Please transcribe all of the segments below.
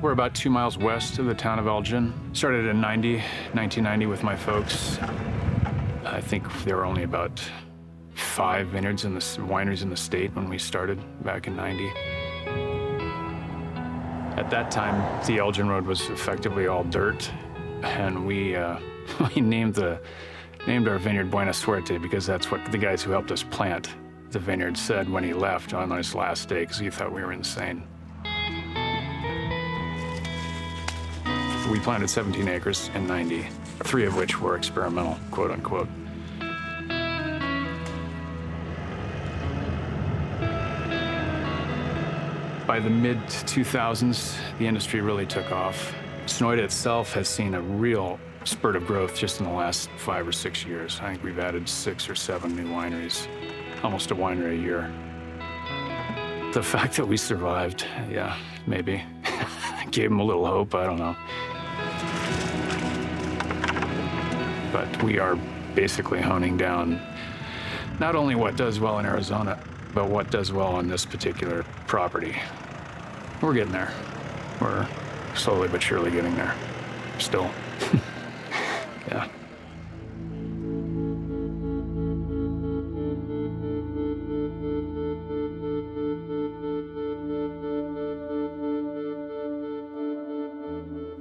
We're about 2 miles west of the town of Elgin. Started in 1990 with my folks. I think there were only about 5 wineries in the state when we started back in 90. At that time, the Elgin Road was effectively all dirt, and we named our vineyard Buena Suerte because that's what the guys who helped us plant the vineyard said when he left on his last day, because he thought we were insane. We planted 17 acres in 90, 3 of which were experimental, quote unquote. By the mid-2000s, the industry really took off. Sonoyta itself has seen a real spurt of growth just in the last 5 or 6 years. I think we've added 6 or 7 new wineries, almost a winery a year. The fact that we survived, yeah, maybe, gave them a little hope, I don't know. But we are basically honing down not only what does well in Arizona, but what does well on this particular property. We're getting there. We're slowly but surely getting there. Still. Yeah.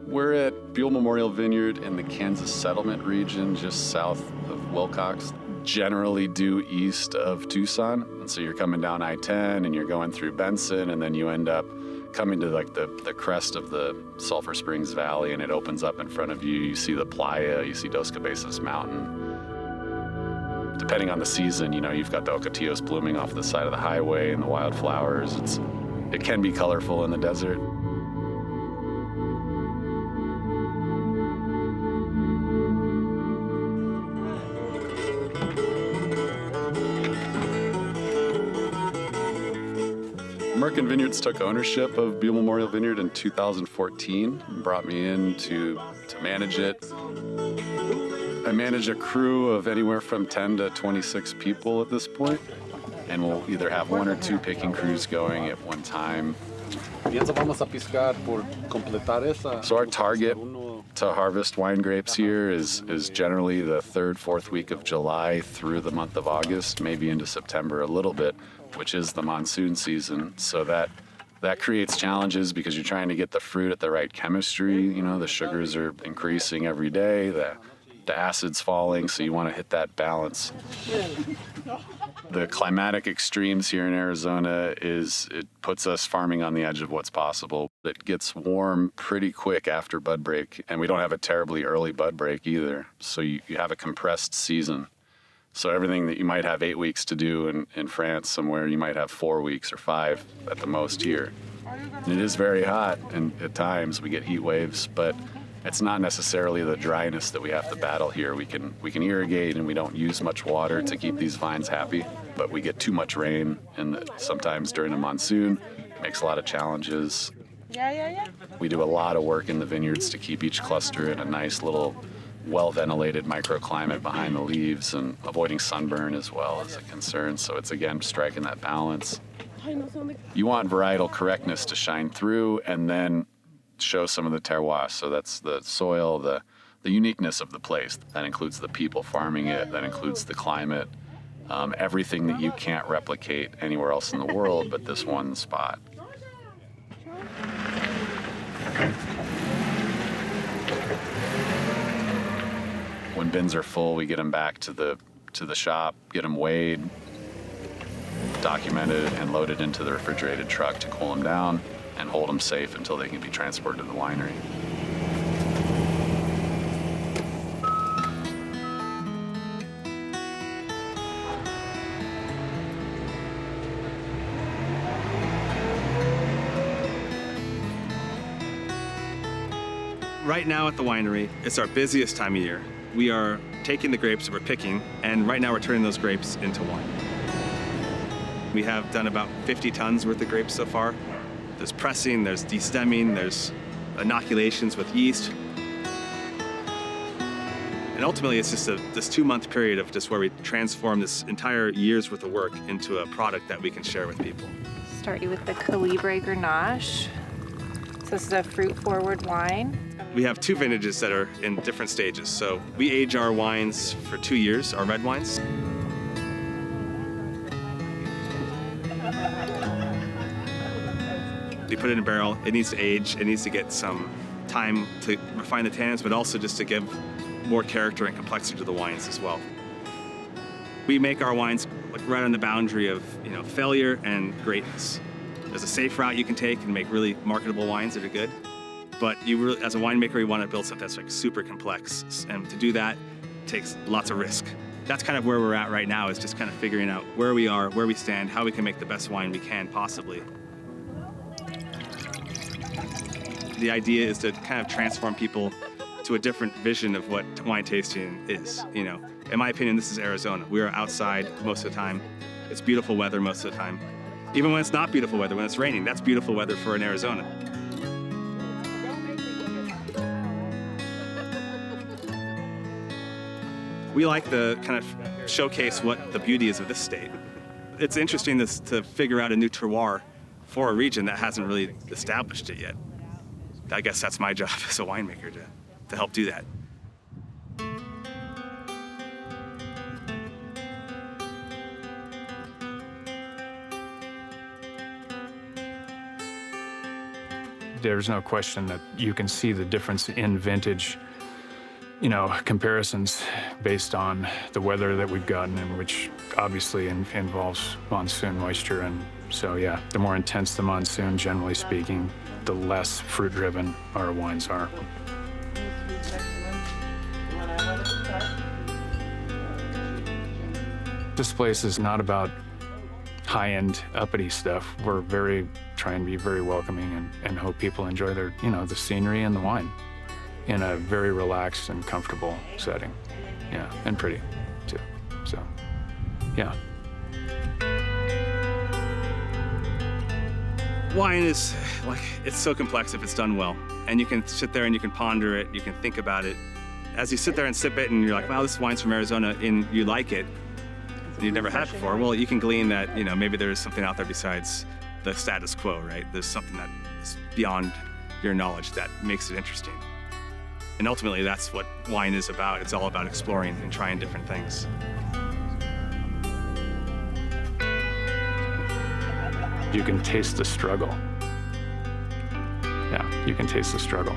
We're at Buell Memorial Vineyard in the Kansas Settlement region, just south of Wilcox, generally due east of Tucson. And so you're coming down I-10 and you're going through Benson, and then you end up coming to like the crest of the Sulphur Springs Valley, and it opens up in front of you. You see the Playa, you see Dos Cabezas Mountain. Depending on the season, you know, you've got the ocotillos blooming off the side of the highway and the wildflowers. It can be colorful in the desert. American Vineyards took ownership of Buell Memorial Vineyard in 2014 and brought me in to manage it. I manage a crew of anywhere from 10 to 26 people at this point, and we'll either have 1 or 2 picking crews going at one time. So our target to harvest wine grapes here is generally the 3rd, 4th week of July through the month of August, maybe into September a little bit, which is the monsoon season. So that creates challenges because you're trying to get the fruit at the right chemistry. You know, the sugars are increasing every day, the acid's falling, so you want to hit that balance. The climatic extremes here in Arizona it puts us farming on the edge of what's possible. It gets warm pretty quick after bud break, and we don't have a terribly early bud break either. So you have a compressed season. So everything that you might have 8 weeks to do in France somewhere, you might have 4 weeks or 5 at the most here. And it is very hot, and at times we get heat waves, but it's not necessarily the dryness that we have to battle here. We can irrigate, and we don't use much water to keep these vines happy, but we get too much rain, and sometimes during a monsoon, it makes a lot of challenges. We do a lot of work in the vineyards to keep each cluster in a nice little well-ventilated microclimate behind the leaves, and avoiding sunburn as well is a concern. So it's, again, striking that balance. You want varietal correctness to shine through and then show some of the terroir. So that's the soil, the uniqueness of the place. That includes the people farming it. That includes the climate. Everything that you can't replicate anywhere else in the world but this one spot. When bins are full, we get them back to the shop, get them weighed, documented, and loaded into the refrigerated truck to cool them down and hold them safe until they can be transported to the winery. Right now at the winery, it's our busiest time of year. We are taking the grapes that we're picking, and right now we're turning those grapes into wine. We have done about 50 tons worth of grapes so far. There's pressing, there's destemming, there's inoculations with yeast. And ultimately, it's just this 2-month period of just where we transform this entire year's worth of work into a product that we can share with people. Start you with the Calibre Grenache. So this is a fruit-forward wine. We have 2 vintages that are in different stages. So we age our wines for 2 years, our red wines. We put it in a barrel. It needs to age. It needs to get some time to refine the tannins, but also just to give more character and complexity to the wines as well. We make our wines like right on the boundary of failure and greatness. There's a safe route you can take and make really marketable wines that are good. But you really, as a winemaker, you want to build something that's like super complex. And to do that takes lots of risk. That's kind of where we're at right now, is just kind of figuring out where we are, where we stand, how we can make the best wine we can possibly. The idea is to kind of transform people to a different vision of what wine tasting is. In my opinion, this is Arizona. We are outside most of the time. It's beautiful weather most of the time. Even when it's not beautiful weather, when it's raining, that's beautiful weather for an Arizona. We like to kind of showcase what the beauty is of this state. It's interesting to figure out a new terroir for a region that hasn't really established it yet. I guess that's my job as a winemaker, to help do that. There's no question that you can see the difference in vintage, comparisons based on the weather that we've gotten, and which obviously involves monsoon moisture. And so, yeah, the more intense the monsoon, generally speaking, the less fruit-driven our wines are. This place is not about high-end, uppity stuff. We're trying to be very welcoming and hope people enjoy their, the scenery and the wine in a very relaxed and comfortable setting. Yeah, and pretty, too. So, yeah. Wine is it's so complex if it's done well. And you can sit there and you can ponder it, you can think about it. As you sit there and sip it and you're like, wow, this wine's from Arizona, and you like it, and you've never had it before, well, you can glean that, maybe there's something out there besides the status quo, right? There's something that is beyond your knowledge that makes it interesting. And ultimately, that's what wine is about. It's all about exploring and trying different things. You can taste the struggle. Yeah, you can taste the struggle.